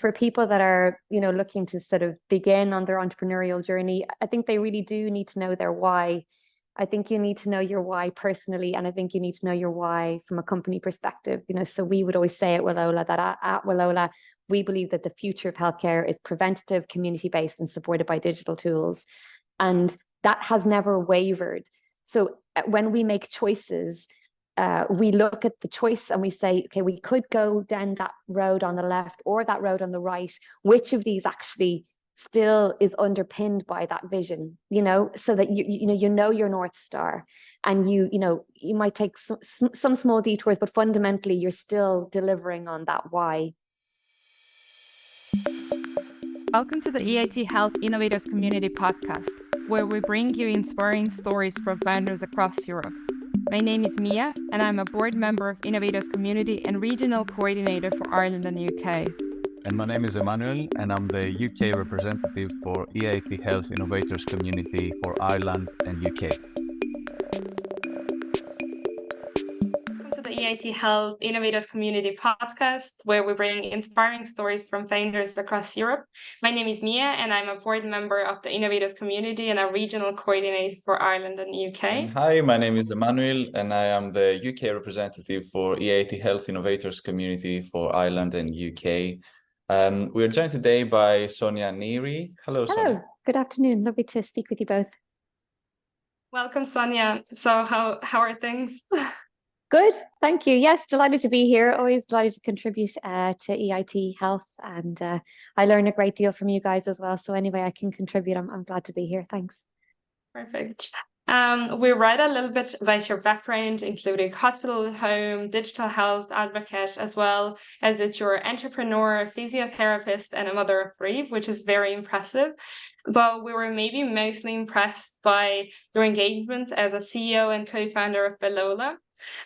for people that are, looking to sort of begin on their entrepreneurial journey, I think they really do need to know their why. I think you need to know your why personally, and I think you need to know your why from a company perspective. So we would always say at Willowla that at Wallola, we believe that the future of healthcare is preventative, community-based, and supported by digital tools. And that has never wavered. So when we make choices, we look at the choice and we say, okay, we could go down that road on the left or that road on the right. Which of these actually still is underpinned by that vision, so that you know your North Star, and you might take some small detours, but fundamentally you're still delivering on that why. Welcome to the EIT Health Innovators Community podcast, where we bring you inspiring stories from founders across Europe. My name is Mia, and I'm a board member of Innovators Community and regional coordinator for Ireland and UK. And my name is Emmanuel, and I'm the UK representative for EIT Health Innovators Community for Ireland and UK. Welcome to the EIT Health Innovators Community podcast, where we bring inspiring stories from founders across Europe. My name is Mia, and I'm a board member of the Innovators Community and a regional coordinator for Ireland and UK. And hi, my name is Emmanuel, and I am the UK representative for EIT Health Innovators Community for Ireland and UK. We are joined today by Sonia Neri. Hello, Sonia. Hello, good afternoon. Lovely to speak with you both. Welcome, Sonia. So how are things? Good, thank you. Yes, delighted to be here. Always delighted to contribute to EIT Health, and I learn a great deal from you guys as well. So anyway, I can contribute. I'm glad to be here. Thanks. Perfect. We read a little bit about your background, including hospital, home, digital health advocate, as well as that you're an entrepreneur, physiotherapist, and a mother of three, which is very impressive. But we were maybe mostly impressed by your engagement as a CEO and co-founder of Willowla.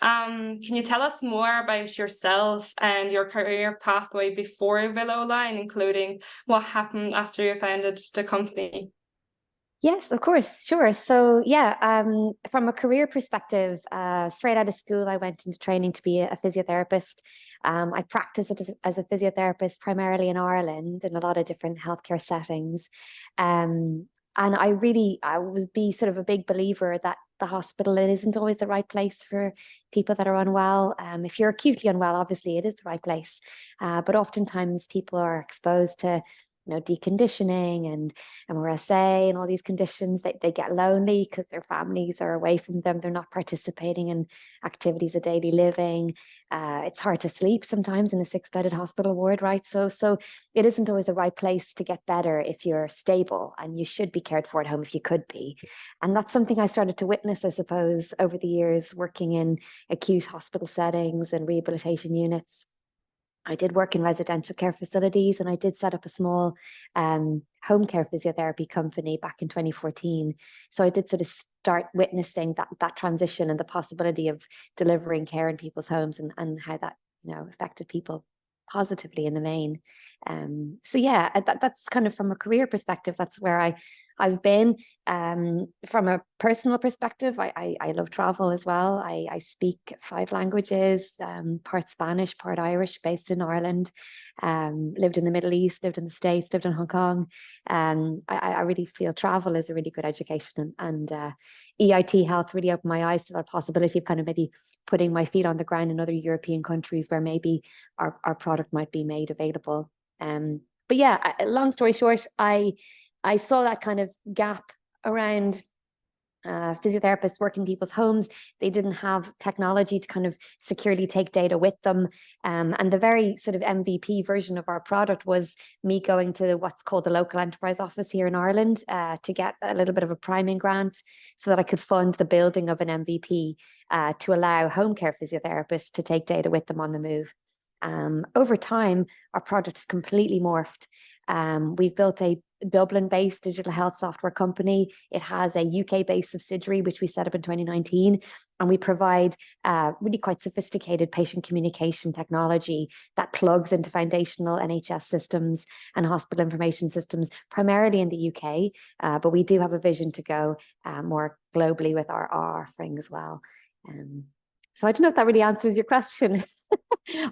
Can you tell us more about yourself and your career pathway before Willowla, and including what happened after you founded the company? Yes, of course, sure. So yeah, from a career perspective, straight out of school, I went into training to be a physiotherapist. I practiced as a physiotherapist primarily in Ireland in a lot of different healthcare settings. And I would be sort of a big believer that the hospital, it isn't always the right place for people that are unwell. If you're acutely unwell, obviously it is the right place. But oftentimes people are exposed to deconditioning and MRSA and all these conditions. They get lonely because their families are away from them. They're not participating in activities of daily living. It's hard to sleep sometimes in a 6-bedded hospital ward, right? So it isn't always the right place to get better if you're stable, and you should be cared for at home if you could be. And that's something I started to witness, I suppose, over the years working in acute hospital settings and rehabilitation units. I did work in residential care facilities, and I did set up a small home care physiotherapy company back in 2014. So I did sort of start witnessing that transition and the possibility of delivering care in people's homes, and how that affected people positively in the main. So yeah, that's kind of from a career perspective, that's where I've been. From a personal perspective, I love travel as well. I speak 5 languages, part Spanish, part Irish, based in Ireland. Lived in the Middle East, lived in the States, lived in Hong Kong. I really feel travel is a really good education, and EIT Health really opened my eyes to that possibility of kind of maybe putting my feet on the ground in other European countries where maybe our product might be made available. But yeah, long story short, I saw that kind of gap around physiotherapists working in people's homes. They didn't have technology to kind of securely take data with them. And the very sort of MVP version of our product was me going to what's called the local enterprise office here in Ireland to get a little bit of a priming grant so that I could fund the building of an MVP to allow home care physiotherapists to take data with them on the move. Over time, our product is completely morphed. We've built a Dublin-based digital health software company. It has a UK-based subsidiary, which we set up in 2019, and we provide really quite sophisticated patient communication technology that plugs into foundational NHS systems and hospital information systems, primarily in the UK, but we do have a vision to go more globally with our offering as well. So I don't know if that really answers your question.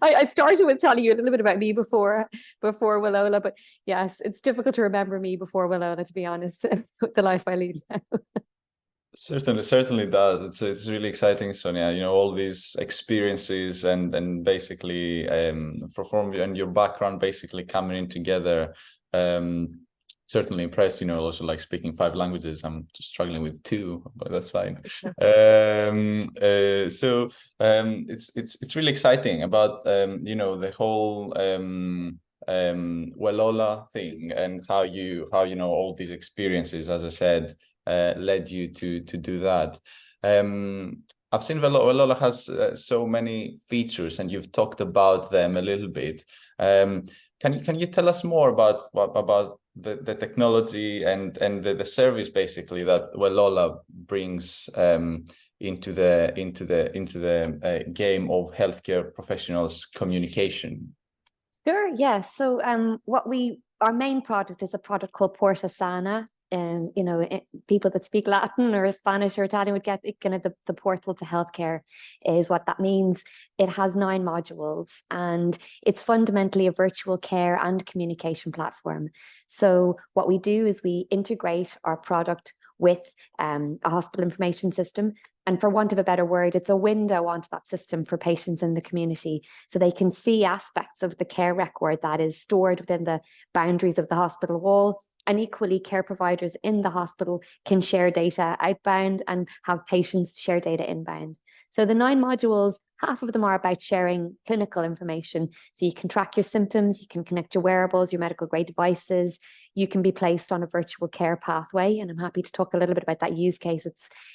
I started with telling you a little bit about me before Wallola, but yes, it's difficult to remember me before Wallola, to be honest, with the life I lead now. Certainly does. It's really exciting, Sonia. You know, all these experiences and basically from and your background basically coming in together. Certainly impressed. You know, also like speaking 5 languages. I'm just struggling with 2, but that's fine. It's really exciting about you know, the whole Wallola thing, and how you know all these experiences, as I said, led you to do that. I've seen Wallola has so many features, and you've talked about them a little bit. Can you tell us more about the technology and the service basically that Wallola brings into the game of healthcare professionals' communication? Sure, yeah. So our main product is a product called Porta Sana. You know, people that speak Latin or Spanish or Italian would get it, kind of the portal to healthcare is what that means. It has 9 modules, and it's fundamentally a virtual care and communication platform. So what we do is we integrate our product with a hospital information system. And for want of a better word, it's a window onto that system for patients in the community, so they can see aspects of the care record that is stored within the boundaries of the hospital wall. And equally, care providers in the hospital can share data outbound and have patients share data inbound. So the 9 modules, half of them are about sharing clinical information. So you can track your symptoms, you can connect your wearables, your medical grade devices, you can be placed on a virtual care pathway. And I'm happy to talk a little bit about that use case.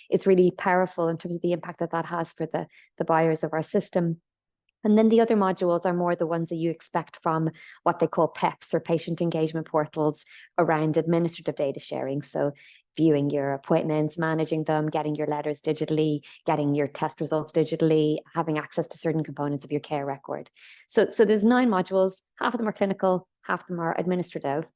It's really powerful in terms of the impact that has for the buyers of our system. And then the other modules are more the ones that you expect from what they call PEPs, or patient engagement portals, around administrative data sharing. So viewing your appointments, managing them, getting your letters digitally, getting your test results digitally, having access to certain components of your care record. So there's 9 modules, half of them are clinical, half of them are administrative.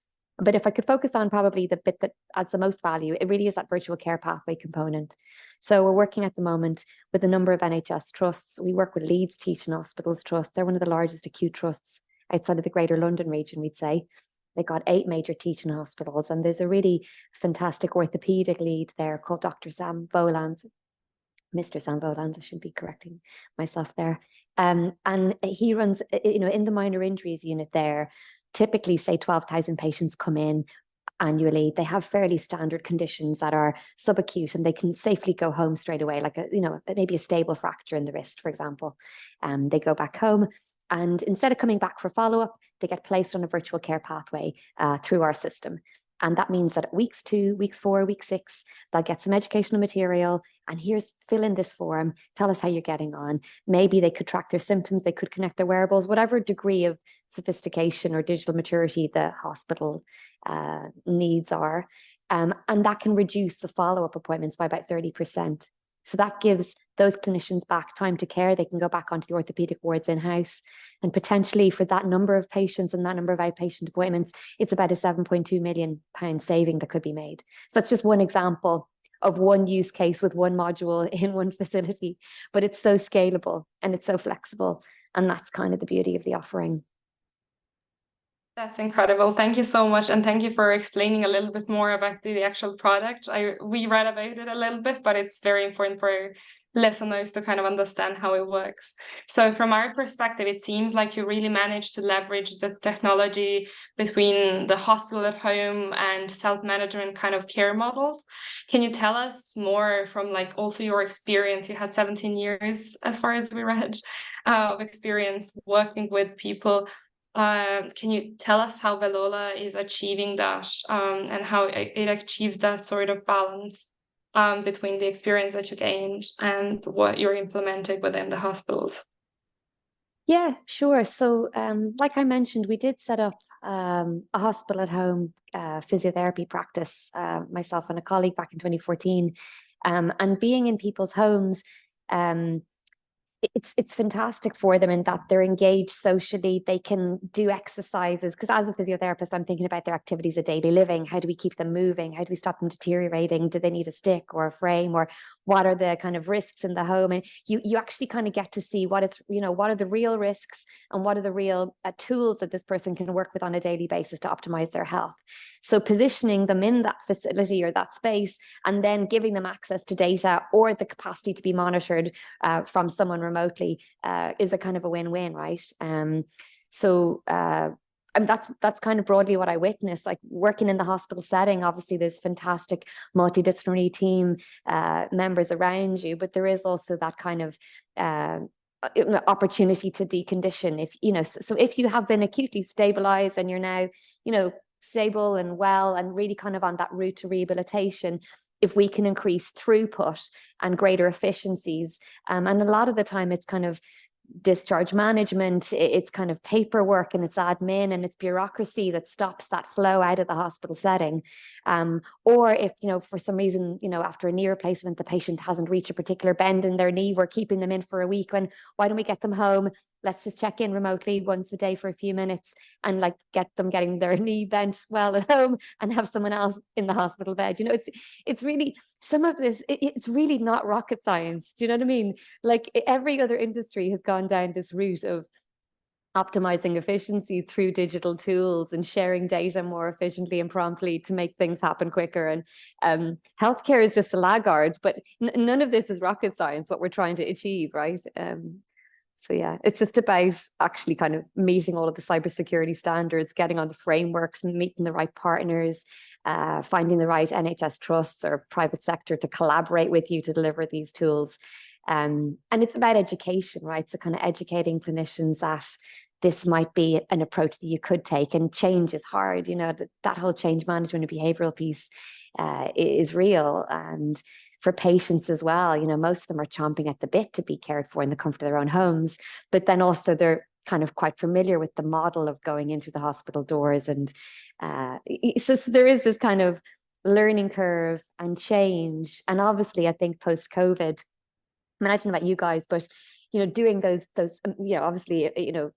But if I could focus on probably the bit that adds the most value, it really is that virtual care pathway component. So we're working at the moment with a number of NHS trusts. We work with Leeds Teaching Hospitals Trust. They're one of the largest acute trusts outside of the Greater London region, we'd say. They got 8 major teaching hospitals, and there's a really fantastic orthopedic lead there called Dr. Sam Volans. Mr. Sam Volans, I should be correcting myself there. And he runs, you know, in the minor injuries unit there, typically say 12,000 patients come in annually. They have fairly standard conditions that are subacute, and they can safely go home straight away, like maybe a stable fracture in the wrist, for example. They go back home, and instead of coming back for follow-up, they get placed on a virtual care pathway through our system. And that means that at weeks 2, weeks 4, week 6, they'll get some educational material, and fill in this form, tell us how you're getting on. Maybe they could track their symptoms, they could connect their wearables, whatever degree of sophistication or digital maturity the hospital needs are. And that can reduce the follow-up appointments by about 30%. So that gives those clinicians back time to care. They can go back onto the orthopedic wards in-house, and potentially for that number of patients and that number of outpatient appointments, it's about a £7.2 million saving that could be made. So that's just one example of one use case with one module in one facility, but it's so scalable and it's so flexible. And that's kind of the beauty of the offering. That's incredible. Thank you so much. And thank you for explaining a little bit more about the actual product. We read about it a little bit, but it's very important for listeners to kind of understand how it works. So from our perspective, it seems like you really managed to leverage the technology between the hospital at home and self-management kind of care models. Can you tell us more from like also your experience? You had 17 years, as far as we read, of experience working with people. Can you tell us how Wallola is achieving that and how it achieves that sort of balance between the experience that you gained and what you're implementing within the hospitals? Yeah, sure. So like I mentioned, we did set up a hospital at home physiotherapy practice, myself and a colleague back in 2014. And being in people's homes, it's fantastic for them in that they're engaged socially. They can do exercises, because as a physiotherapist, I'm thinking about their activities of daily living. How do we keep them moving? How do we stop them deteriorating? Do they need a stick or a frame, or what are the kind of risks in the home? And you actually kind of get to see what it's, what are the real risks and what are the real tools that this person can work with on a daily basis to optimize their health. So positioning them in that facility or that space, and then giving them access to data or the capacity to be monitored from someone remotely is a kind of a win-win, right? So and that's kind of broadly what I witnessed. Like working in the hospital setting, obviously there's fantastic multidisciplinary team members around you, but there is also that kind of opportunity to decondition. So if you have been acutely stabilized and you're now, stable and well and really kind of on that route to rehabilitation, if we can increase throughput and greater efficiencies, and a lot of the time it's kind of discharge management, it's kind of paperwork and it's admin and it's bureaucracy that stops that flow out of the hospital setting. Or if, for some reason, after a knee replacement, the patient hasn't reached a particular bend in their knee, we're keeping them in for a week. Why don't we get them home? Let's just check in remotely once a day for a few minutes and like get them getting their knee bent well at home and have someone else in the hospital bed. It's really, some of this, it's really not rocket science. Do you know what I mean? Like every other industry has gone down this route of optimizing efficiency through digital tools and sharing data more efficiently and promptly to make things happen quicker. And healthcare is just a laggard, but none of this is rocket science, what we're trying to achieve, right? So yeah, it's just about actually kind of meeting all of the cybersecurity standards, getting on the frameworks, meeting the right partners, finding the right NHS trusts or private sector to collaborate with you to deliver these tools. And it's about education, right? So kind of educating clinicians that this might be an approach that you could take, and change is hard. That whole change management and behavioral piece is real. And for patients as well, most of them are chomping at the bit to be cared for in the comfort of their own homes, but then also they're kind of quite familiar with the model of going in through the hospital doors. And so there is this kind of learning curve and change. And obviously, I think post-COVID, imagine about you guys, but doing those obviously,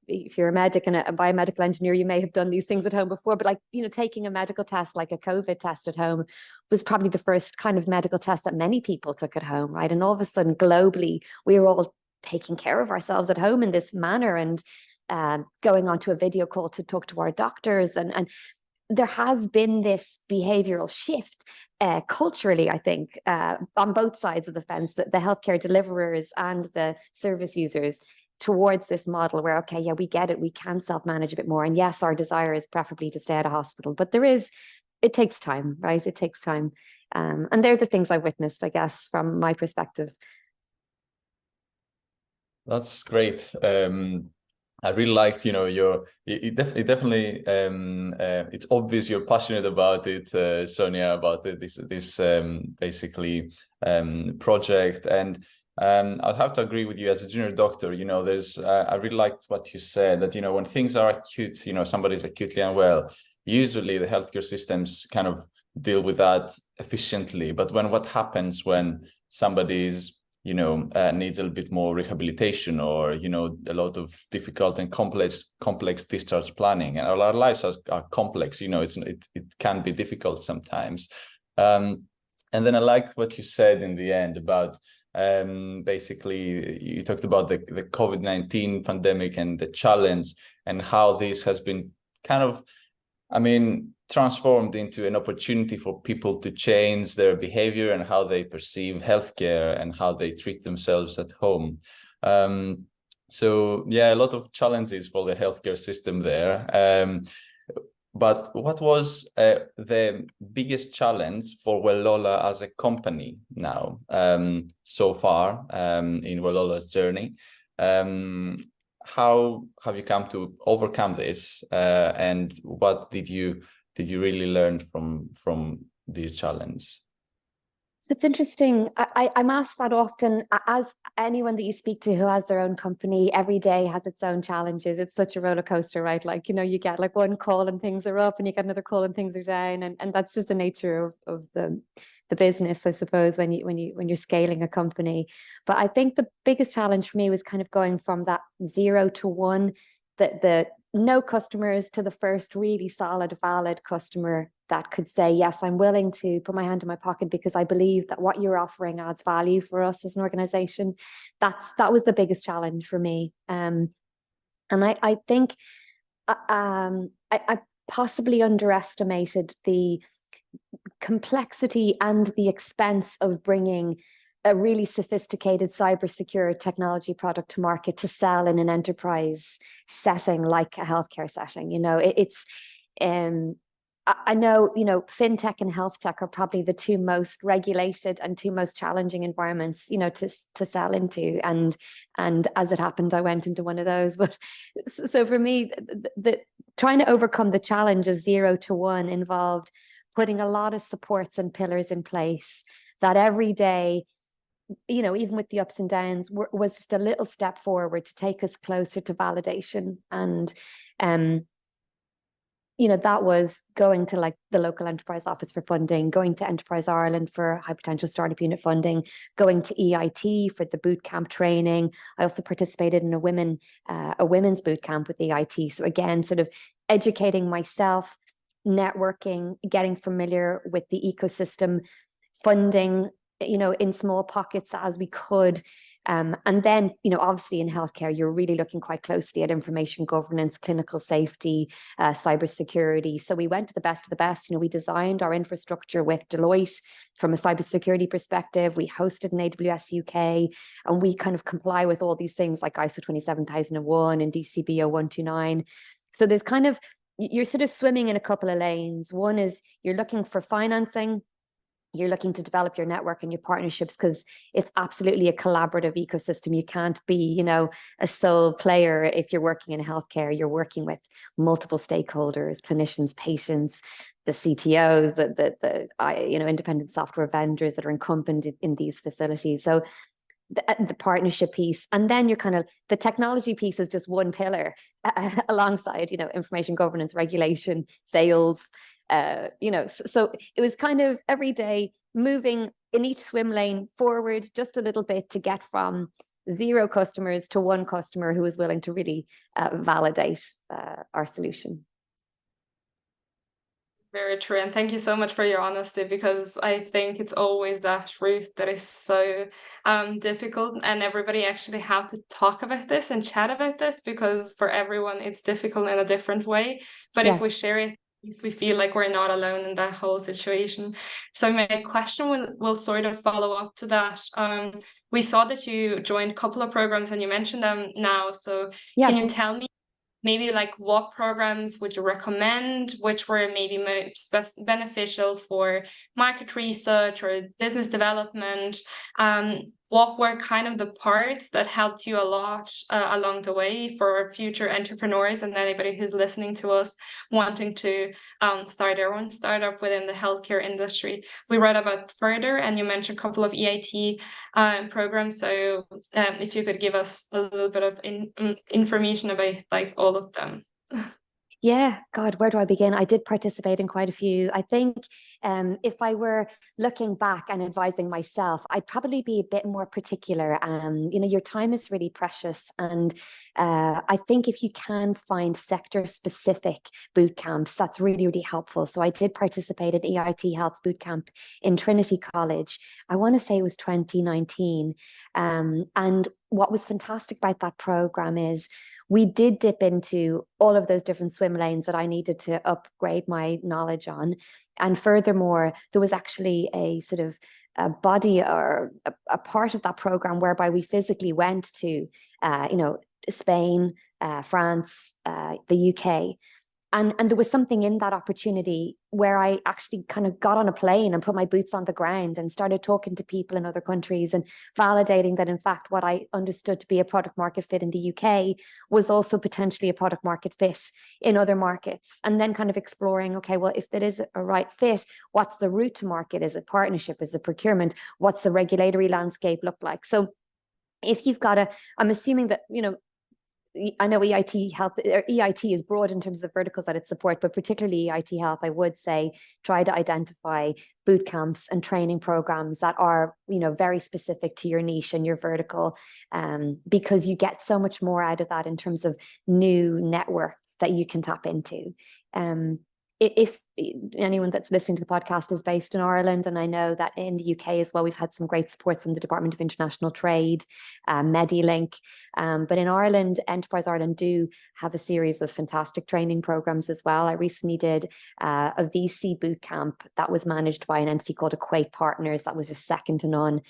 if you're a medic and a biomedical engineer, you may have done these things at home before, but like, taking a medical test like a COVID test at home was probably the first kind of medical test that many people took at home, right? And all of a sudden, globally, we were all taking care of ourselves at home in this manner, and going onto a video call to talk to our doctors. And there has been this behavioral shift culturally, I think, on both sides of the fence, the healthcare deliverers and the service users, towards this model where, okay, yeah, we get it, we can self-manage a bit more. And yes, our desire is preferably to stay at a hospital, but it takes time, right? It takes time. And they're the things I've witnessed, I guess, from my perspective. That's great. I really liked, definitely, it's obvious you're passionate about it, Sonia, about this basically project. And I'll have to agree with you as a junior doctor. I really liked what you said, that, when things are acute, somebody's acutely unwell, usually the healthcare systems kind of deal with that efficiently. But what happens when somebody's needs a little bit more rehabilitation, or a lot of difficult and complex discharge planning, and our lives are complex. It can be difficult sometimes. And then I liked what you said in the end about basically you talked about the COVID-19 pandemic and the challenge, and how this has been kind of, transformed into an opportunity for people to change their behavior and how they perceive healthcare and how they treat themselves at home. So yeah, a lot of challenges for the healthcare system there. But what was the biggest challenge for Wallola as a company now, so far, in Wallola's journey? How have you come to overcome this, and what did you really learn from the challenge? So it's interesting. I'm asked that often, as anyone that you speak to who has their own company, every day has its own challenges. It's such a roller coaster, right? Like, you get like one call and things are up, and you get another call and things are down. And that's just the nature of the business, I suppose, when you're scaling a company. But I think the biggest challenge for me was kind of going from that 0 to 1, the no customers, to the first really solid, valid customer that could say, yes, I'm willing to put my hand in my pocket because I believe that what you're offering adds value for us as an organization. That was the biggest challenge for me. And I think I possibly underestimated the complexity and the expense of bringing a really sophisticated cybersecure technology product to market to sell in an enterprise setting like a healthcare setting. It's I know, fintech and health tech are probably the two most regulated and two most challenging environments, to sell into. And as it happened, I went into one of those. But so for me, the trying to overcome the challenge of 0 to 1 involved putting a lot of supports and pillars in place that every day, even with the ups and downs, was just a little step forward to take us closer to validation. And that was going to like the local enterprise office for funding, going to Enterprise Ireland for high potential startup unit funding, going to EIT for the boot camp training. I also participated in a women's boot camp with EIT. So again, sort of educating myself, networking, getting familiar with the ecosystem, funding, in small pockets as we could. And then, obviously in healthcare, you're really looking quite closely at information governance, clinical safety, cybersecurity. So we went to the best of the best. We designed our infrastructure with Deloitte from a cybersecurity perspective. We hosted in AWS UK, and we kind of comply with all these things like ISO 27001 and DCB 0129. So there's kind of, you're sort of swimming in a couple of lanes. One is you're looking for financing. You're looking to develop your network and your partnerships because it's absolutely a collaborative ecosystem. You can't be, a sole player if you're working in healthcare. You're working with multiple stakeholders, clinicians, patients, the CTOs, the independent software vendors that are incumbent in these facilities. So the partnership piece, and then you're kind of, the technology piece is just one pillar alongside, information governance, regulation, sales. So it was kind of every day moving in each swim lane forward just a little bit to get from 0 customers to 1 customer who was willing to really validate our solution. Very true. And thank you so much for your honesty, because I think it's always that route that is so difficult, and everybody actually have to talk about this and chat about this, because for everyone it's difficult in a different way. But if we share it, we feel like we're not alone in that whole situation. So my question will sort of follow up to that. We saw that you joined a couple of programs and you mentioned them now. So can you tell me maybe like what programs would you recommend, which were maybe most beneficial for market research or business development? What were kind of the parts that helped you a lot along the way for future entrepreneurs and anybody who's listening to us wanting to start their own startup within the healthcare industry? We read about Further, and you mentioned a couple of EIT programs. So if you could give us a little bit of information about like all of them. Yeah, God, where do I begin? I did participate in quite a few. I think if I were looking back and advising myself, I'd probably be a bit more particular. Your time is really precious. And I think if you can find sector-specific boot camps, that's really, really helpful. So I did participate in EIT Health Bootcamp in Trinity College. I want to say it was 2019. And what was fantastic about that program is we did dip into all of those different swim lanes that I needed to upgrade my knowledge on. And furthermore, there was actually a sort of a body or a part of that program whereby we physically went to, Spain, France, the UK. And there was something in that opportunity where I actually kind of got on a plane and put my boots on the ground and started talking to people in other countries and validating that, in fact, what I understood to be a product market fit in the UK was also potentially a product market fit in other markets. And then kind of exploring, okay, well, if that is a right fit, what's the route to market? Is it partnership? Is it procurement? What's the regulatory landscape look like? So if you've got I'm assuming that, I know EIT Health, or EIT is broad in terms of the verticals that it supports, but particularly EIT Health, I would say, try to identify boot camps and training programs that are, very specific to your niche and your vertical, because you get so much more out of that in terms of new networks that you can tap into. If anyone that's listening to the podcast is based in Ireland, and I know that in the UK as well, we've had some great support from the Department of International Trade, Medilink, but in Ireland, Enterprise Ireland do have a series of fantastic training programs as well. I recently did a VC boot camp that was managed by an entity called Equate Partners that was just second to none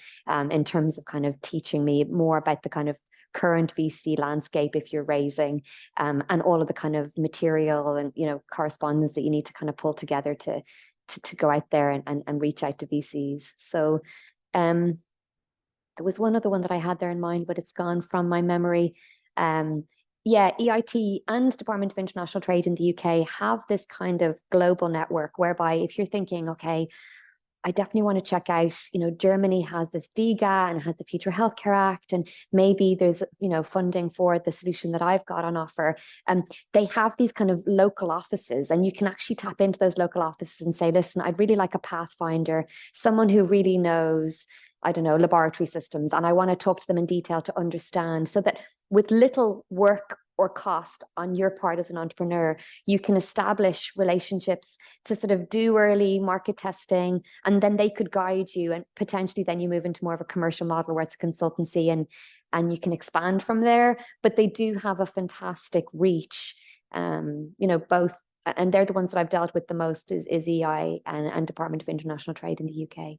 in terms of kind of teaching me more about the kind of current VC landscape if you're raising, and all of the kind of material and correspondence that you need to kind of pull together to go out there and reach out to VCs. So there was one other one that I had there in mind, but it's gone from my memory. EIT and Department of International Trade in the UK have this kind of global network whereby if you're thinking, okay, I definitely want to check out, Germany has this DIGA and has the Future Healthcare Act, and maybe there's, funding for the solution that I've got on offer. They have these kind of local offices, and you can actually tap into those local offices and say, listen, I'd really like a pathfinder, someone who really knows, I don't know, laboratory systems, and I want to talk to them in detail to understand, so that with little work or cost on your part as an entrepreneur, you can establish relationships to sort of do early market testing, and then they could guide you, and potentially then you move into more of a commercial model where it's a consultancy and you can expand from there. But they do have a fantastic reach, both, and they're the ones that I've dealt with the most is EI and Department of International Trade in the UK.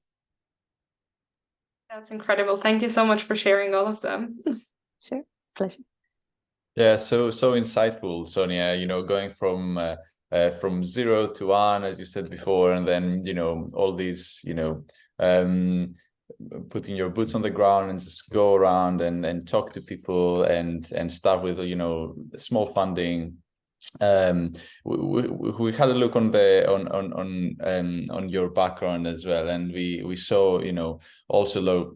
That's incredible. Thank you so much for sharing all of them. Sure, pleasure. Yeah, so insightful, Sonia, going from 0 to 1, as you said before, and then, all these, putting your boots on the ground and just go around and talk to people and start with, small funding. We had a look on your background as well, and we saw also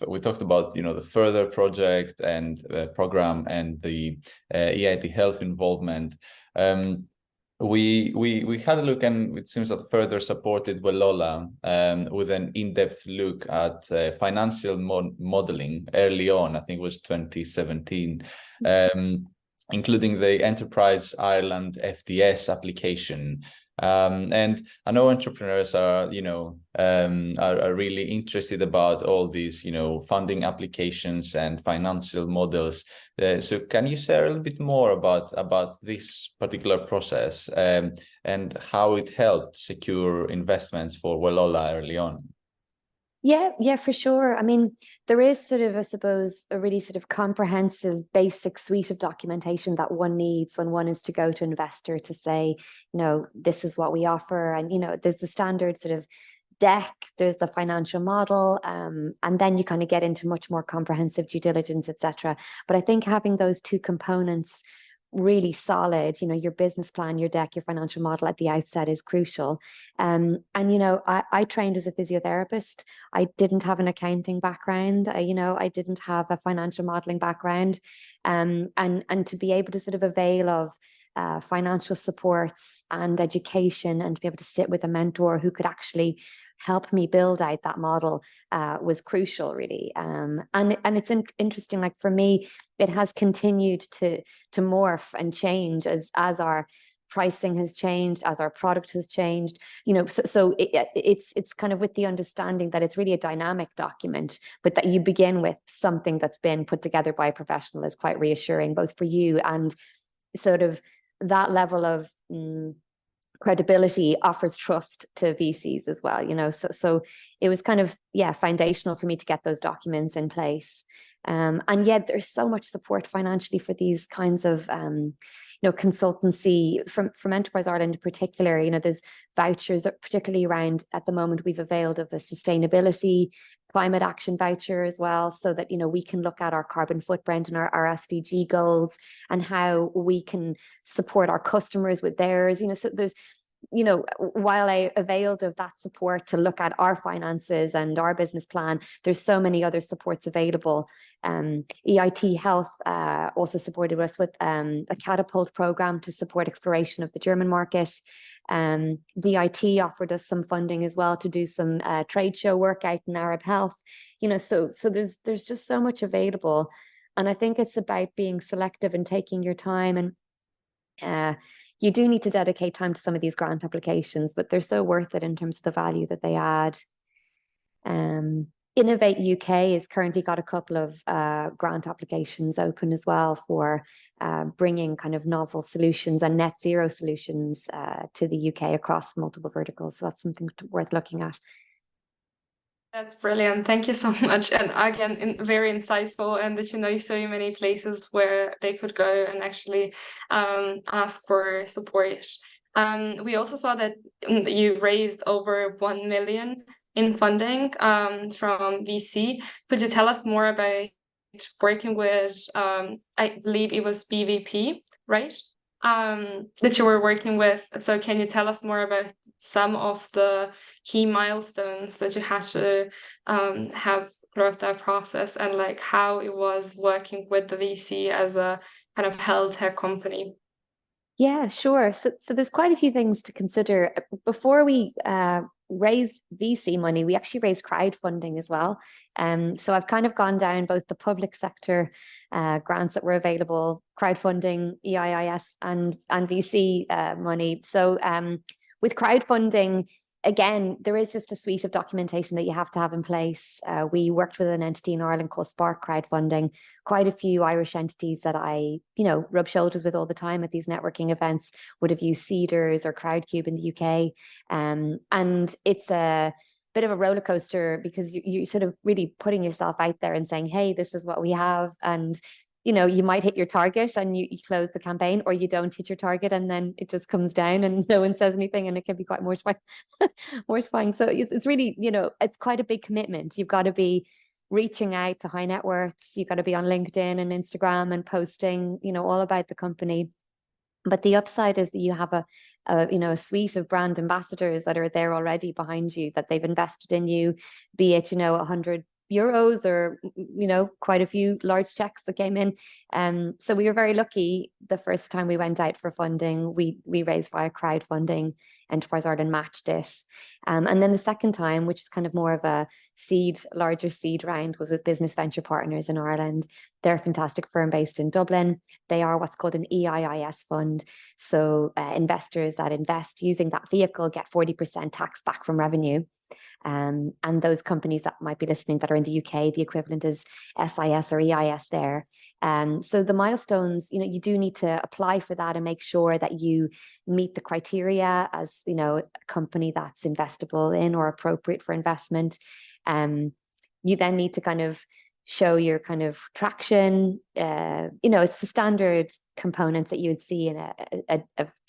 we talked about the Further project and program and the EIT Health involvement. We had a look, and it seems that Further supported Wallola with an in-depth look at financial modeling early on. I think it was 2017. Including the Enterprise Ireland FDS application. And I know entrepreneurs are really interested about all these, funding applications and financial models. So can you share a little bit more about this particular process and how it helped secure investments for Wallola early on? Yeah, for sure. I mean, there is sort of, I suppose, a really sort of comprehensive basic suite of documentation that one needs when one is to go to an investor to say, this is what we offer. And, there's the standard sort of deck, there's the financial model, and then you kind of get into much more comprehensive due diligence, etc. But I think having those two components really solid, your business plan, your deck, your financial model at the outset is crucial. And I trained as a physiotherapist. I didn't have an accounting background. I didn't have a financial modeling background, and to be able to sort of avail of financial supports and education, and to be able to sit with a mentor who could actually help me build out that model was crucial, really. And it's interesting, like for me, it has continued to morph and change as our pricing has changed, as our product has changed, so it's kind of with the understanding that it's really a dynamic document, but that you begin with something that's been put together by a professional is quite reassuring, both for you and sort of that level of credibility offers trust to VCs as well, so it was kind of, foundational for me to get those documents in place. And yet there's so much support financially for these kinds of, consultancy from Enterprise Ireland in particular. There's vouchers that particularly around, at the moment, we've availed of a sustainability climate action voucher as well, so that we can look at our carbon footprint and our SDG goals and how we can support our customers with theirs. So there's, while I availed of that support to look at our finances and our business plan, there's so many other supports available. EIT Health also supported us with a catapult program to support exploration of the German market. DIT offered us some funding as well to do some trade show work out in Arab health. So there's just so much available, and I think it's about being selective and taking your time. And you do need to dedicate time to some of these grant applications, but they're so worth it in terms of the value that they add. Innovate UK has currently got a couple of grant applications open as well for bringing kind of novel solutions and net zero solutions to the UK across multiple verticals. So that's something worth looking at. That's brilliant. Thank you so much. And again, very insightful, and that so many places where they could go and actually ask for support. We also saw that you raised over 1 million in funding from VC. Could you tell us more about working with, I believe it was BVP, right? That you were working with. So can you tell us more about some of the key milestones that you had to have throughout that process, and like how it was working with the VC as a kind of health tech company? Yeah, sure. So there's quite a few things to consider. Before we raised VC money, we actually raised crowdfunding as well. So I've kind of gone down both the public sector grants that were available, crowdfunding, EIIS, and VC money. So with crowdfunding, again, there is just a suite of documentation that you have to have in place. We worked with an entity in Ireland called Spark Crowdfunding, quite a few Irish entities that I, rub shoulders with all the time at these networking events would have used Cedars or Crowdcube in the UK. And it's a bit of a roller coaster because you're sort of really putting yourself out there and saying, hey, this is what we have. And you might hit your target and you close the campaign, or you don't hit your target and then it just comes down and no one says anything, and it can be quite mortifying. So it's really, it's quite a big commitment. You've got to be reaching out to high net worths. You've got to be on LinkedIn and Instagram and posting, all about the company. But the upside is that you have a suite of brand ambassadors that are there already behind you, that they've invested in you, be it, 100 euros or quite a few large checks that came in. So we were very lucky. The first time we went out for funding, we raised via crowdfunding. Enterprise Ireland matched it, and then the second time, which is kind of more of a larger seed round, was with Business Venture Partners in Ireland. They're a fantastic firm based in Dublin. They are what's called an EIIS fund. So investors that invest using that vehicle get 40% tax back from revenue. And those companies that might be listening that are in the UK, the equivalent is SIS or EIS there. So the milestones, you do need to apply for that and make sure that you meet the criteria as, a company that's investable in or appropriate for investment. You then need to kind of show your kind of traction. It's the standard components that you would see in a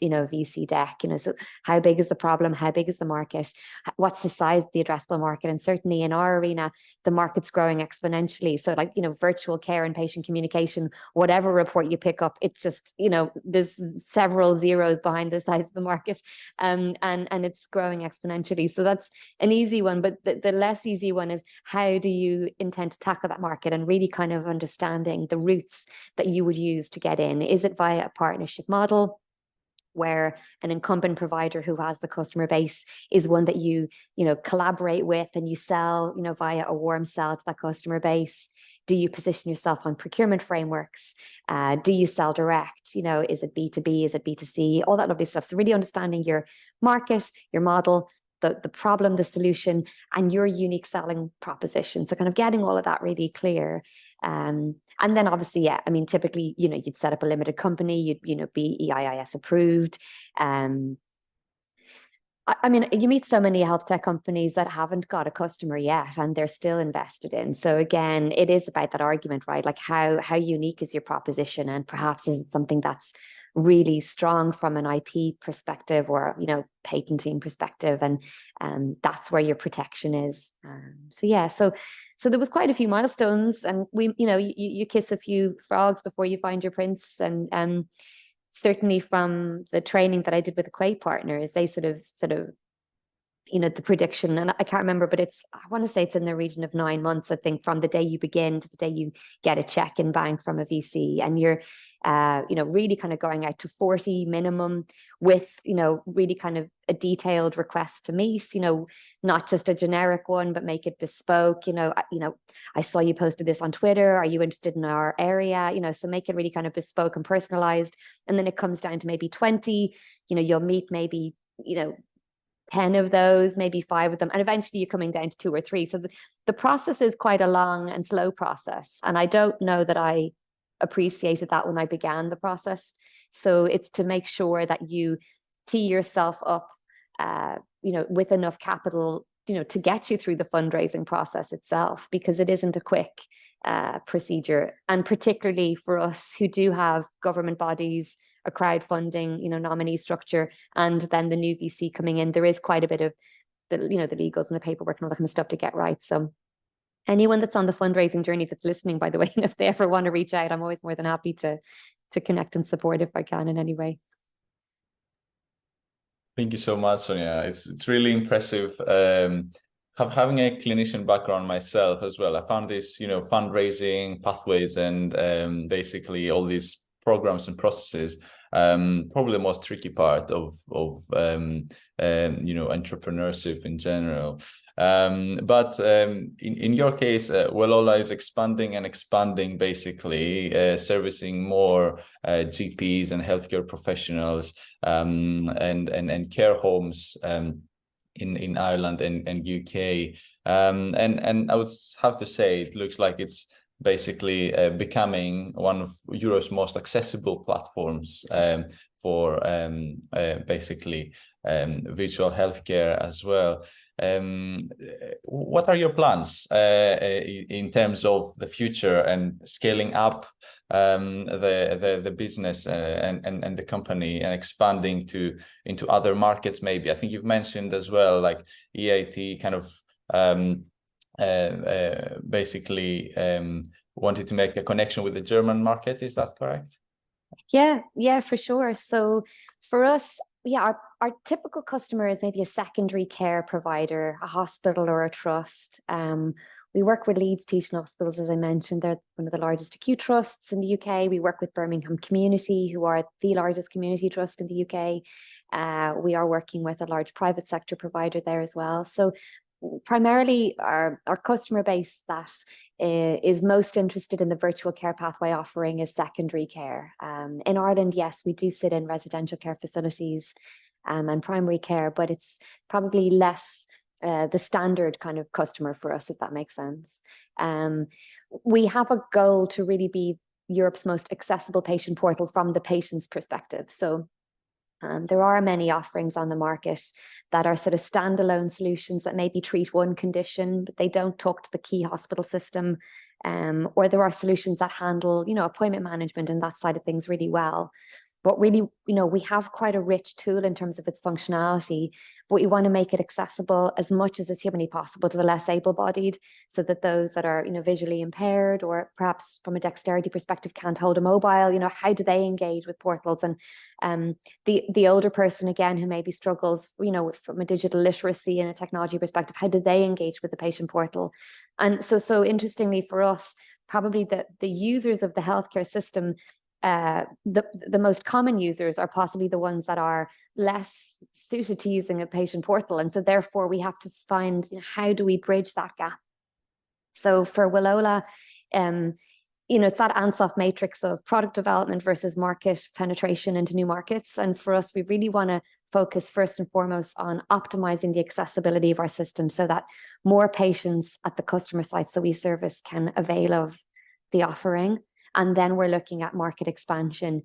VC deck. So how big is the problem? How big is the market? What's the size of the addressable market? And certainly in our arena, the market's growing exponentially. So like, virtual care and patient communication, whatever report you pick up, it's just, there's several zeros behind the size of the market, and it's growing exponentially. So that's an easy one. But the less easy one is, how do you intend to tackle that market, and really kind of understanding the routes that you would use to get in. Is it via a partnership model, where an incumbent provider who has the customer base is one that you collaborate with and you sell, via a warm sell to that customer base? Do you position yourself on procurement frameworks? Do you sell direct? Is it B2B? Is it B2C? All that lovely stuff. So really understanding your market, your model, the problem, the solution, and your unique selling proposition. So kind of getting all of that really clear. And then obviously, typically, you'd set up a limited company, you'd be EIIS approved. You meet so many health tech companies that haven't got a customer yet, and they're still invested in. So again, it is about that argument, right? Like how unique is your proposition, and perhaps is it something that's really strong from an IP perspective or, you know, patenting perspective, and that's where your protection is. So there was quite a few milestones, and we, you know, you kiss a few frogs before you find your prince, and certainly from the training that I did with the Quay partners, they sort of, you know, the prediction, and I can't remember, but I want to say it's in the region of 9 months, I think, from the day you begin to the day you get a check in bank from a VC, and you're, you know, really kind of going out to 40 minimum with, you know, really kind of a detailed request to meet, you know, not just a generic one, but make it bespoke. You know, I saw you posted this on Twitter. Are you interested in our area? You know, so make it really kind of bespoke and personalized. And then it comes down to maybe 20, you know, you'll meet maybe, you know, 10 of those, maybe 5 of them, and eventually you're coming down to 2 or 3. So the process is quite a long and slow process. And I don't know that I appreciated that when I began the process. So it's to make sure that you tee yourself up, you know, with enough capital, you know, to get you through the fundraising process itself, because it isn't a quick procedure. And particularly for us who do have government bodies, a crowdfunding, you know, nominee structure, and then the new VC coming in, there is quite a bit of the, you know, the legals and the paperwork and all that kind of stuff to get right. So anyone that's on the fundraising journey that's listening, by the way, and if they ever want to reach out, I'm always more than happy to connect and support if I can in any way. Thank you so much, Sonia. It's really impressive. Having a clinician background myself as well, I found this, you know, fundraising pathways and basically all these programs and processes probably the most tricky part of you know, entrepreneurship in general. But in your case, Wallola is expanding basically, servicing more GPs and healthcare professionals and care homes in Ireland and UK. And I would have to say it looks like it's basically becoming one of Europe's most accessible platforms for basically virtual healthcare as well. What are your plans in terms of the future and scaling up the business and the company and expanding into other markets? Maybe I think you've mentioned as well, like EIT kind of basically wanted to make a connection with the German market. Is that correct? Yeah, for sure. So for us, yeah, our typical customer is maybe a secondary care provider, a hospital or a trust. We work with Leeds Teaching Hospitals, as I mentioned. They're one of the largest acute trusts in the UK. We work with Birmingham Community, who are the largest community trust in the UK. We are working with a large private sector provider there as well. So primarily our customer base that is most interested in the virtual care pathway offering is secondary care. In Ireland, yes, we do sit in residential care facilities and primary care, but it's probably less the standard kind of customer for us, if that makes sense. We have a goal to really be Europe's most accessible patient portal from the patient's perspective. So there are many offerings on the market that are sort of standalone solutions that maybe treat one condition, but they don't talk to the key hospital system. Or there are solutions that handle, you know, appointment management and that side of things really well. But really, you know, we have quite a rich tool in terms of its functionality, but we want to make it accessible as much as it's humanly possible to the less able-bodied, so that those that are, you know, visually impaired or perhaps from a dexterity perspective can't hold a mobile, you know, how do they engage with portals? And the older person, again, who maybe struggles, you know, from a digital literacy and a technology perspective, how do they engage with the patient portal? And so interestingly for us, probably the users of the healthcare system, the most common users are possibly the ones that are less suited to using a patient portal. And so therefore we have to find, you know, how do we bridge that gap? So for Willowla, you know, it's that Ansoff matrix of product development versus market penetration into new markets. And for us, we really want to focus first and foremost on optimizing the accessibility of our system so that more patients at the customer sites that we service can avail of the offering. And then we're looking at market expansion,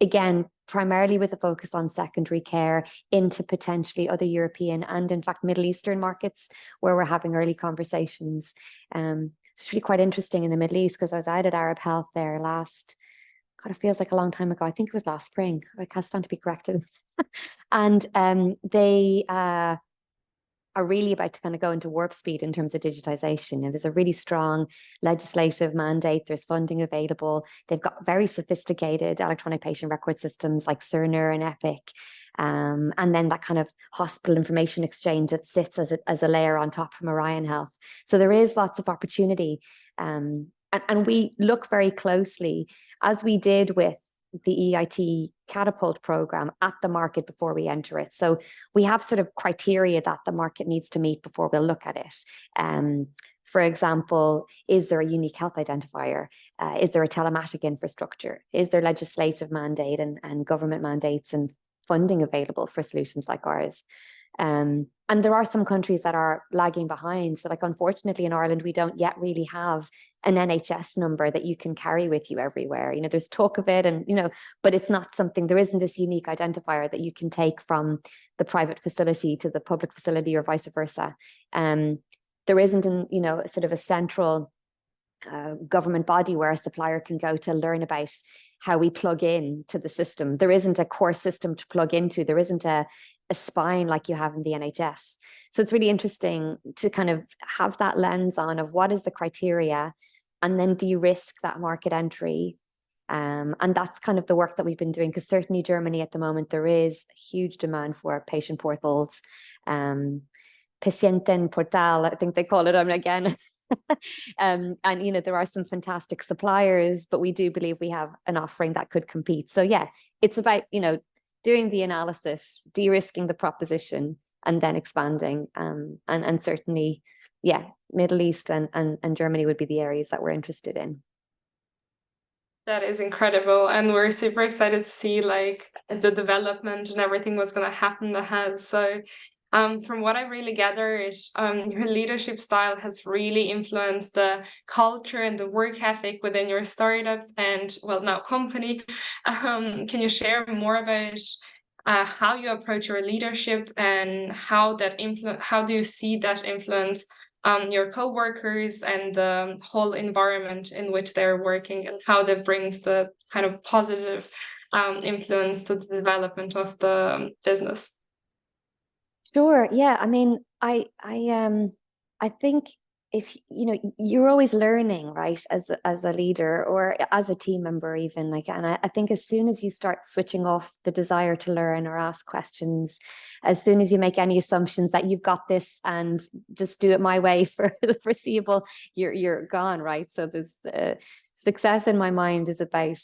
again, primarily with a focus on secondary care into potentially other European and in fact Middle Eastern markets where we're having early conversations. It's really quite interesting in the Middle East because I was out at Arab Health there last God, it feels like a long time ago. I think it was last spring. I stand to be corrected. And they are really about to kind of go into warp speed in terms of digitization. And there's a really strong legislative mandate. There's funding available. They've got very sophisticated electronic patient record systems like Cerner and Epic. And then that kind of hospital information exchange that sits as a layer on top from Orion Health. So there is lots of opportunity. And we look very closely, as we did with the EIT Catapult program, at the market before we enter it. So we have sort of criteria that the market needs to meet before we'll look at it. For example, is there a unique health identifier? Is there a telematic infrastructure? Is there legislative mandate and government mandates and funding available for solutions like ours? And there are some countries that are lagging behind. So like, unfortunately, in Ireland, we don't yet really have an NHS number that you can carry with you everywhere. You know, there's talk of it, and, you know, but it's not something, there isn't this unique identifier that you can take from the private facility to the public facility or vice versa. There isn't, you know, sort of a central government body where a supplier can go to learn about how we plug in to the system. There isn't a core system to plug into. There isn't a spine like you have in the NHS. So it's really interesting to kind of have that lens on of what is the criteria, and then de-risk that market entry. And that's kind of the work that we've been doing, because certainly Germany at the moment, there is huge demand for patient portals, Patientenportal, I think they call it. Again, and, you know, there are some fantastic suppliers, but we do believe we have an offering that could compete. So yeah, it's about, you know, doing the analysis, de-risking the proposition, and then expanding. And certainly, yeah, Middle East and Germany would be the areas that we're interested in. That is incredible. And we're super excited to see like the development and everything what's going to happen ahead. So from what I really gather is your leadership style has really influenced the culture and the work ethic within your startup and, well, now company. Can you share more about how you approach your leadership and how do you see that influence your co-workers and the whole environment in which they're working, and how that brings the kind of positive influence to the development of the business? Sure. Yeah. I mean, I think, if you know, you're always learning, right, as a leader or as a team member even, like, and I think as soon as you start switching off the desire to learn or ask questions, as soon as you make any assumptions that you've got this and just do it my way for the foreseeable, you're gone, right? So there's success in my mind is about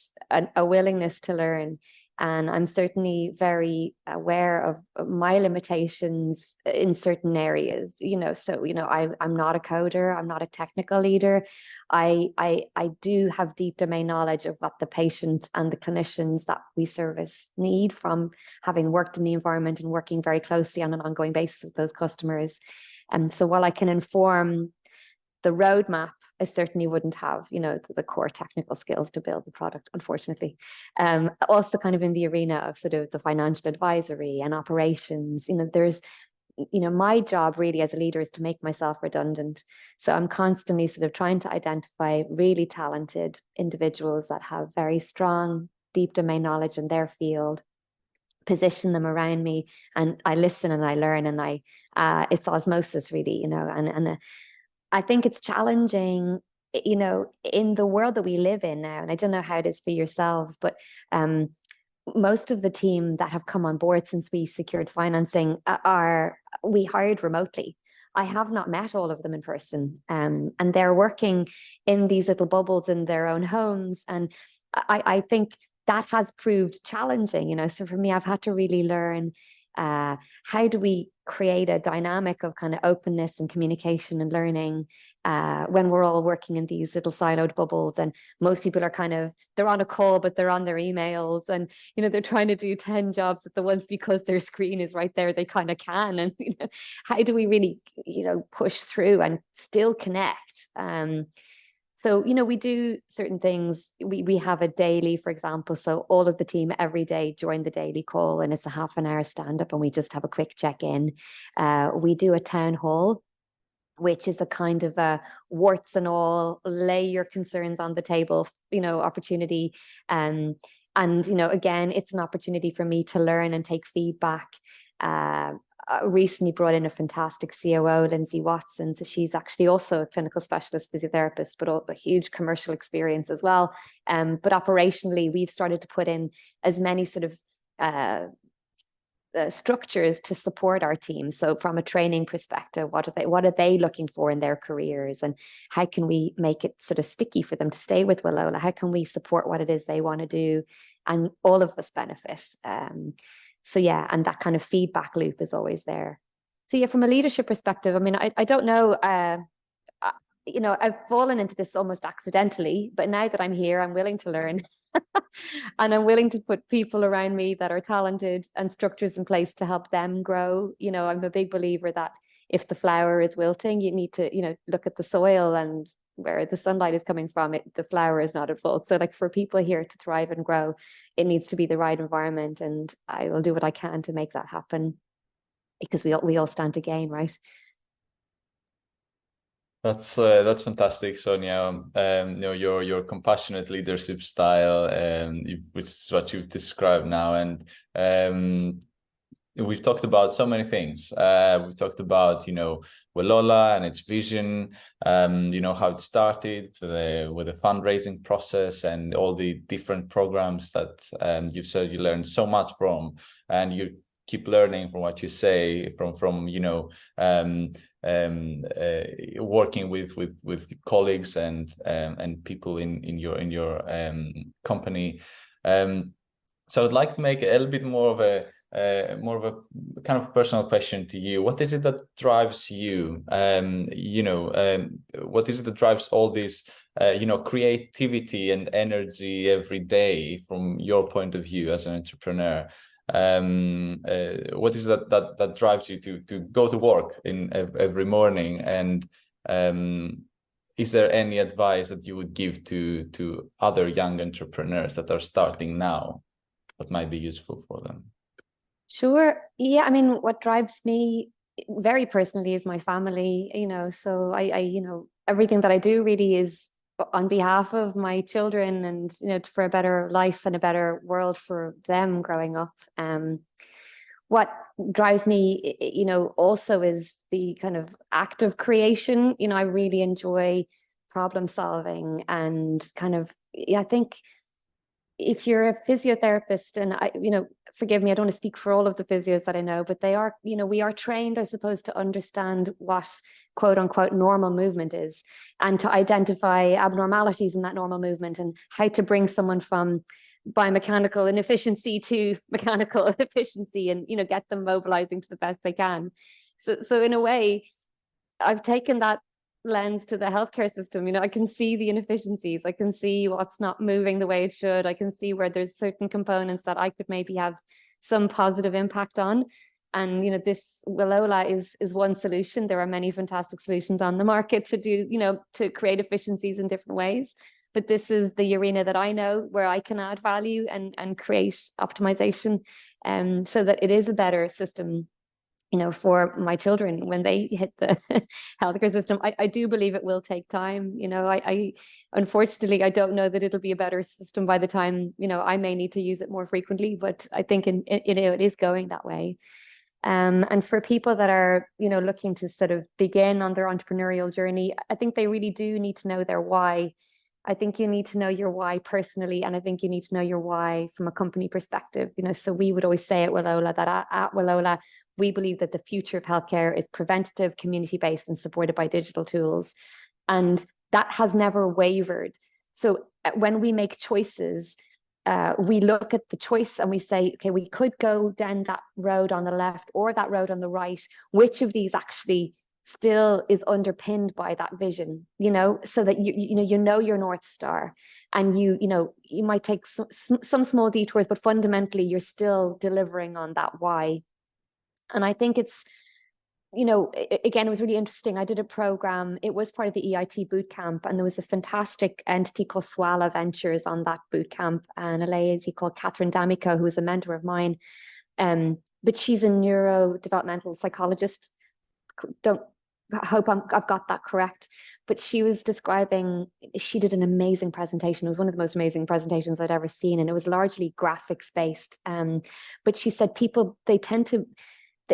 a willingness to learn. And I'm certainly very aware of my limitations in certain areas, you know. So, you know, I'm not a coder, I'm not a technical leader. I do have deep domain knowledge of what the patient and the clinicians that we service need, from having worked in the environment and working very closely on an ongoing basis with those customers. And so while I can inform the roadmap, I certainly wouldn't have, you know, the core technical skills to build the product, unfortunately. Also kind of in the arena of sort of the financial advisory and operations, you know, there's, you know, my job really as a leader is to make myself redundant. So I'm constantly sort of trying to identify really talented individuals that have very strong, deep domain knowledge in their field, position them around me, and I listen and I learn, and it's osmosis really, you know, and I think it's challenging, you know, in the world that we live in now, and I don't know how it is for yourselves, but most of the team that have come on board since we secured financing we hired remotely. I have not met all of them in person, and they're working in these little bubbles in their own homes. And I think that has proved challenging, you know. So for me, I've had to really learn how do we create a dynamic of kind of openness and communication and learning when we're all working in these little siloed bubbles, and most people are kind of, they're on a call but they're on their emails, and, you know, they're trying to do 10 jobs at the once because their screen is right there, they kind of can. And, you know, how do we really, you know, push through and still connect? So, you know, we do certain things. We have a daily, for example, so all of the team every day join the daily call, and it's a half an hour stand up, and we just have a quick check-in. We do a town hall which is a kind of a warts and all, lay your concerns on the table, opportunity. And, again, it's an opportunity for me to learn and take feedback. Recently brought in a fantastic COO, Lindsay Watson. So she's actually also a clinical specialist physiotherapist, but a huge commercial experience as well. But operationally, we've started to put in as many sort of structures to support our team. So from a training perspective, what are they looking for in their careers, and how can we make it sort of sticky for them to stay with Willowla? How can we support what it is they want to do, and all of us benefit? So yeah, and that kind of feedback loop is always there. So yeah, from a leadership perspective, I mean, I don't know, I've fallen into this almost accidentally, but now that I'm here, I'm willing to learn. And I'm willing to put people around me that are talented and structures in place to help them grow. I'm a big believer that if the flower is wilting, you need to, look at the soil and where the sunlight is coming from. The flower is not at fault. So like, for people here to thrive and grow, it needs to be the right environment, and I will do what I can to make that happen, because we all stand to gain, right? That's fantastic, Sonia. Your compassionate leadership style, which is what you've described now, and we've talked about so many things. We've talked about Wallola and its vision, how it started with the fundraising process and all the different programs that you've said you learned so much from, and you keep learning from what you say, from working with colleagues and people in your company. So I'd like to make a little bit more of a kind of personal question to you. What is it that drives you? What is it that drives all this creativity and energy every day from your point of view as an entrepreneur? What is that drives you to go to work in every morning? And is there any advice that you would give to other young entrepreneurs that are starting now that might be useful for them? Sure. Yeah, I mean, what drives me very personally is my family. So I everything that I do really is on behalf of my children, and for a better life and a better world for them growing up. What drives me, also is the kind of act of creation. I really enjoy problem solving, and kind of, I think if you're a physiotherapist, and forgive me, I don't want to speak for all of the physios that I know, but they are, we are trained, I suppose, to understand what quote unquote normal movement is, and to identify abnormalities in that normal movement, and how to bring someone from biomechanical inefficiency to mechanical efficiency, and get them mobilizing to the best they can. So in a way, I've taken that lens to the healthcare system. I can see the inefficiencies, I can see what's not moving the way it should, I can see where there's certain components that I could maybe have some positive impact on. And this Willowla is one solution. There are many fantastic solutions on the market to do, to create efficiencies in different ways, but this is the arena that I know where I can add value and create optimization, so that it is a better system for my children when they hit the healthcare system. I do believe it will take time. I unfortunately, I don't know that it'll be a better system by the time, I may need to use it more frequently, but I think it is going that way. And for people that are, looking to sort of begin on their entrepreneurial journey, I think they really do need to know their why. I think you need to know your why personally, and I think you need to know your why from a company perspective. So we would always say at Willowla that at Willowla, we believe that the future of healthcare is preventative, community-based, and supported by digital tools. And that has never wavered. So when we make choices, we look at the choice and we say, okay, we could go down that road on the left or that road on the right. Which of these actually still is underpinned by that vision, so that you know your North Star, and you might take some small detours, but fundamentally you're still delivering on that why. And I think it's, again, it was really interesting. I did a program, it was part of the EIT bootcamp, and there was a fantastic entity called Swala Ventures on that bootcamp, and a lady called Catherine D'Amico, who was a mentor of mine. But she's a neurodevelopmental psychologist. Don't hope I've got that correct. But she was describing, she did an amazing presentation. It was one of the most amazing presentations I'd ever seen, and it was largely graphics based. But she said people, they tend to,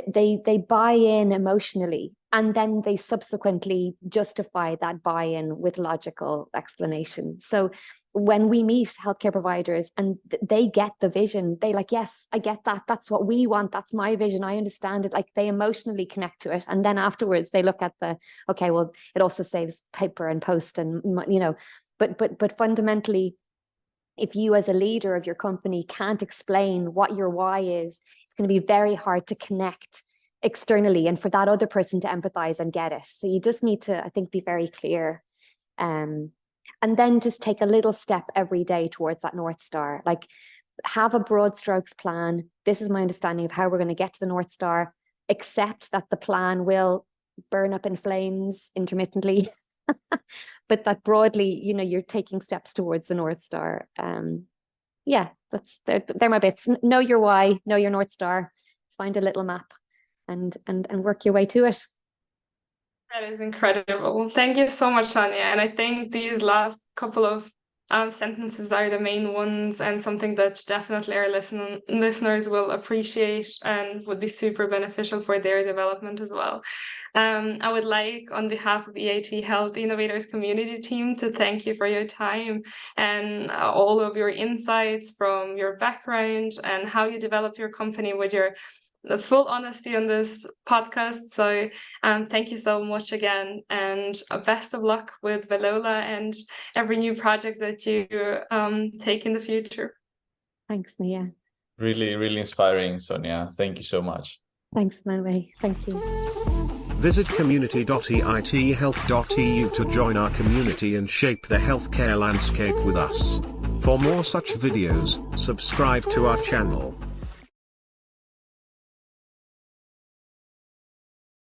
they buy in emotionally, and then they subsequently justify that buy-in with logical explanation. So when we meet healthcare providers and they get the vision, they like, yes, I get that. That's what we want. That's my vision. I understand it. Like, they emotionally connect to it. And then afterwards they look at okay, well, it also saves paper and post and, but fundamentally, if you as a leader of your company can't explain what your why is, it's going to be very hard to connect externally and for that other person to empathize and get it. So you just need to, I think, be very clear. And then just take a little step every day towards that North Star. Like, have a broad strokes plan. This is my understanding of how we're going to get to the North Star. Accept that the plan will burn up in flames intermittently, but that broadly, you're taking steps towards the North Star. Yeah, they're my bits. Know your why, know your North Star, find a little map and work your way to it. That is incredible. Thank you so much, Sonia. And I think these last couple of sentences are the main ones, and something that definitely our listeners will appreciate and would be super beneficial for their development as well. I would like, on behalf of EIT Health Innovators Community team, to thank you for your time and all of your insights from your background and how you develop your company with the full honesty on this podcast. So thank you so much again, and best of luck with Willowla and every new project that you take in the future. Thanks, Mia. Really, really inspiring, Sonia. Thank you so much. Thanks, Manuel. Thank you. Visit community.eithealth.eu to join our community and shape the healthcare landscape with us. For more such videos, subscribe to our channel.